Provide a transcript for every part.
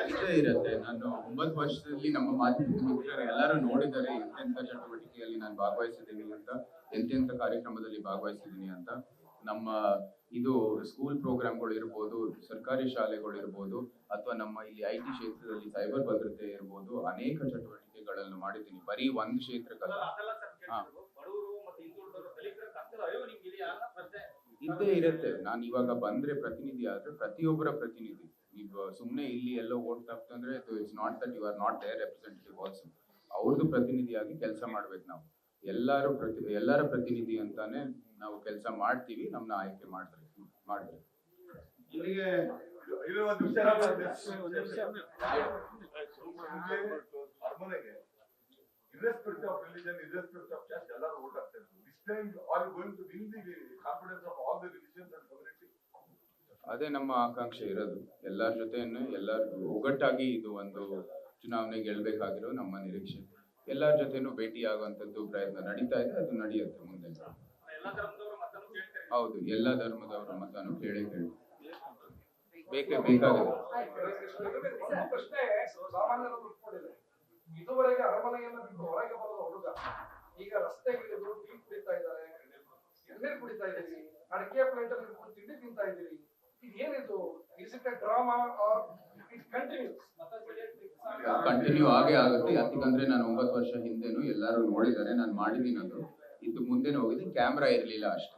ಇಷ್ಟೇ ಇರುತ್ತೆ. ನಾನು 9 ವರ್ಷದಲ್ಲಿ ನಮ್ಮ ಮಾಧ್ಯಮದ ಮಿತ್ರರು ಎಲ್ಲರೂ ನೋಡಿದ್ದಾರೆ ಎಂತೆಂಥ ಚಟುವಟಿಕೆಯಲ್ಲಿ ನಾನು ಭಾಗವಹಿಸಿದ್ದೀನಿ ಅಂತ, ಎಂತೆಂಥ ಕಾರ್ಯಕ್ರಮದಲ್ಲಿ ಭಾಗವಹಿಸಿದ್ದೀನಿ ಅಂತ. ನಮ್ಮ ಇದು ಸ್ಕೂಲ್ ಪ್ರೋಗ್ರಾಮ್ಗಳು ಇರ್ಬೋದು, ಸರ್ಕಾರಿ ಶಾಲೆಗಳು ಇರ್ಬೋದು, ಅಥವಾ ನಮ್ಮ ಇಲ್ಲಿ IT ಕ್ಷೇತ್ರದಲ್ಲಿ ಸೈಬರ್ ಭದ್ರತೆ ಇರ್ಬೋದು, ಅನೇಕ ಚಟುವಟಿಕೆಗಳನ್ನು ಮಾಡಿದ್ದೀನಿ. ಬರೀ ಒಂದು ಕ್ಷೇತ್ರಕ್ಕಲ್ಲ. ಇದ್ದೇ ಇರುತ್ತೆ. ನಾನು ಇವಾಗ ಬಂದ್ರೆ ಪ್ರತಿನಿಧಿ ಆದ್ರೆ ಪ್ರತಿಯೊಬ್ಬರ ಪ್ರತಿನಿಧಿ. ಈಗ ಸುಮ್ಮನೆ ಇಲ್ಲಿ ಎಲ್ಲೋ ಓಟ್ ಹಾಕ್ತಂದ್ರೆ it's not that you are not there representative also. ಅವ್ರದ್ದು ಪ್ರತಿನಿಧಿಯಾಗಿ ಕೆಲಸ ಮಾಡ್ಬೇಕು ನಾವು. ಎಲ್ಲರ ಪ್ರತಿನಿಧಿ ಅಂತಾನೆ ನಾವು ಕೆಲಸ ಮಾಡ್ತೀವಿ. ನಮ್ಮನ್ನ ಆಯ್ಕೆ ಮಾಡ್ತಾರೆ. ಇಲ್ಲಿಗೆ ಅರಮನೆಗೆ irrespective of religion, irrespective of caste, ಎಲ್ಲರೂ vote ಹಾಕ್ತಾರೆ. This time are you going to win the confidence of all the religions and community? ಅದೇ ನಮ್ಮ ಆಕಾಂಕ್ಷೆ ಇರೋದು. ಎಲ್ಲರ ಜೊತೆನೂ ಎಲ್ಲರೂ ಒಗ್ಗಟ್ಟಾಗಿ ಇದು ಒಂದು ಚುನಾವಣೆ ಗೆಲ್ಬೇಕಾಗಿರೋ ನಮ್ಮ ನಿರೀಕ್ಷೆ. ಎಲ್ಲರ ಜೊತೆನೂ ಭೇಟಿ ಆಗುವಂತದ್ದು ಪ್ರಯತ್ನ ನಡೀತಾ ಇದೆ. ಅದು ನಡೆಯುತ್ತೆ ಮುಂದೆ. ಹೌದು, ಎಲ್ಲ ಧರ್ಮದವರ ಮತನೂ ಬೇಕಾಗಿದೆ. ಇದುವರೆಗೆ ಅರಮನೆಯನ್ನು ಬಿಟ್ಟು ಹೊರಗೆ ಬರೋದು ಹುಡುಗ ಈಗ ರಸ್ತೆಗಿಳಿದು ಟೀ ಕುಡಿತಾ ಇದ್ದಾರೆ, ಎಣ್ಣೀರು ಕುಡಿತಾ ಇದ್ದೀರಿ, ಅಡಿಕೆ ಪ್ಲೇಟ್ ಅಲ್ಲಿ ತಿಂಡಿ ತಿಂತಾ ಇದ್ದೀರಿ. ಇದೇನಿದು? Is it a drama or it continue ಆಗೇ ಆಗುತ್ತೆ. ಯಾಕಂದ್ರೆ ನಾನು 9 ವರ್ಷ ಹಿಂದೆನೂ ಎಲ್ಲರೂ ನೋಡಿದ್ದಾರೆ, ನಾನು ಮಾಡಿದ್ದೀನಿ. ಅದು ಇದು ಮುಂದೆನೂ ಹೋಗಿದೆ. ಕ್ಯಾಮ್ರಾ ಇರಲಿಲ್ಲ ಅಷ್ಟೇ.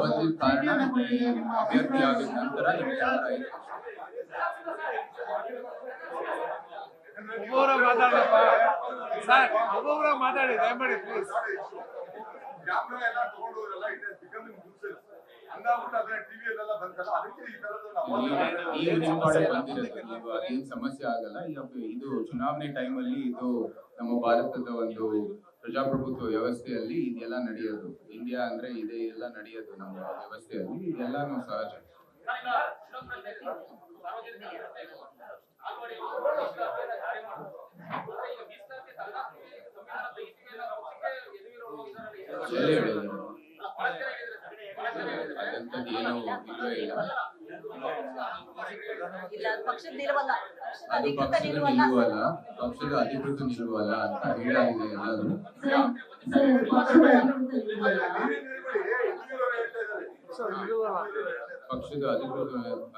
ಬಂದಿದ್ದ ಕಾರಣ ಅಭ್ಯರ್ಥಿ ಆಗಿದ ನಂತರ ನಿಮ್ಗೆ ಕ್ಯಾಮ್ರಾ ಇದೆ. ಮಾತಾಡಿ ದಯಮಾಡಿ ಪ್ಲೀಸ್. ಕ್ಯಾಮ್ರಾ ಎಲ್ಲ ತಗೊಂಡೋರಲ್ಲ, ಇಟ್ ಹಸ್ ಬಿಕಮಿಂಗ್ ನ್ಯೂಸೆನ್ಸ್. ಏನ್ ಸಮಸ್ಯೆ ಆಗಲ್ಲ. ಇದು ಚುನಾವಣೆ ಟೈಮಲ್ಲಿ ಇದು ನಮ್ಮ ಭಾರತದ ಒಂದು ಪ್ರಜಾಪ್ರಭುತ್ವ ವ್ಯವಸ್ಥೆಯಲ್ಲಿ ಇದೆಲ್ಲ ನಡೆಯೋದು. ಇಂಡಿಯಾ ಅಂದ್ರೆ ಇದೇ ಎಲ್ಲ ನಡೆಯೋದು ನಮ್ಮ ವ್ಯವಸ್ಥೆಯಲ್ಲಿ. ಇದೆಲ್ಲಾನು ಸಹಜ. ಅದಂತದ್ದು ಏನೋ ಇಲ್ಲವೇ ಇಲ್ಲ. ಅದು ಪಕ್ಷದ ನಿಲುವಲ್ಲ, ಪಕ್ಷದ ಅಧಿಕೃತ ನಿಲುವಲ್ಲ ಅಂತ ಹೇಳಾಗಿದೆ ಎಲ್ಲರೂ. ಪಕ್ಷದ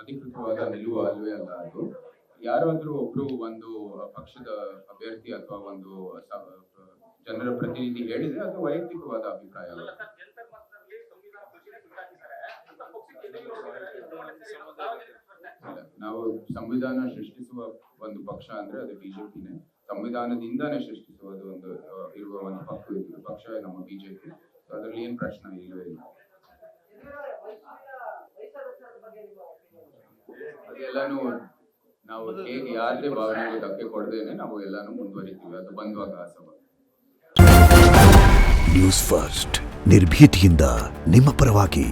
ಅಧಿಕೃತವಾದ ನಿಲುವು ಅಲ್ವೇ ಅಲ್ಲ ಅದು. ಯಾರಾದ್ರೂ ಒಬ್ರು ಒಂದು ಪಕ್ಷದ ಅಭ್ಯರ್ಥಿ ಅಥವಾ ಒಂದು ಜನರ ಪ್ರತಿನಿಧಿ ಹೇಳಿದ್ರೆ ಅದು ವೈಯಕ್ತಿಕವಾದ ಅಭಿಪ್ರಾಯ ಅಲ್ಲ. ನಾವು ಸಂವಿಧಾನ ಸೃಷ್ಟಿಸುವ ಒಂದು ಪಕ್ಷ ಅಂದ್ರೆ ಅದು ಬಿಜೆಪಿನೇ. ಸಂವಿಧಾನದಿಂದಾನೇ ಸೃಷ್ಟಿಸುವುದು ಒಂದು ಇರುವ ಒಂದು ಪಕ್ಷ ನಮ್ಮ ಬಿಜೆಪಿ. ಅದರಲ್ಲಿ ಏನ್ ಪ್ರಶ್ನೆ ಇಲ್ಲವೇ ಇಲ್ಲ. ಅದೆಲ್ಲಾನು ನಾವು ಹೇಗೆ ಯಾರೇ ಭಾವನೆಗೆ ಧಕ್ಕೆ ಕೊಡದೇನೆ ನಾವು ಎಲ್ಲಾನು ಮುಂದುವರಿತೀವಿ. ಅದು ಬಂದ್ವಾಗ ಆಸವ. ನ್ಯೂಸ್ ಫಸ್ಟ್, ನಿರ್ಭೀತಿಯಿಂದ ನಿಮ್ಮ ಪರವಾಗಿ.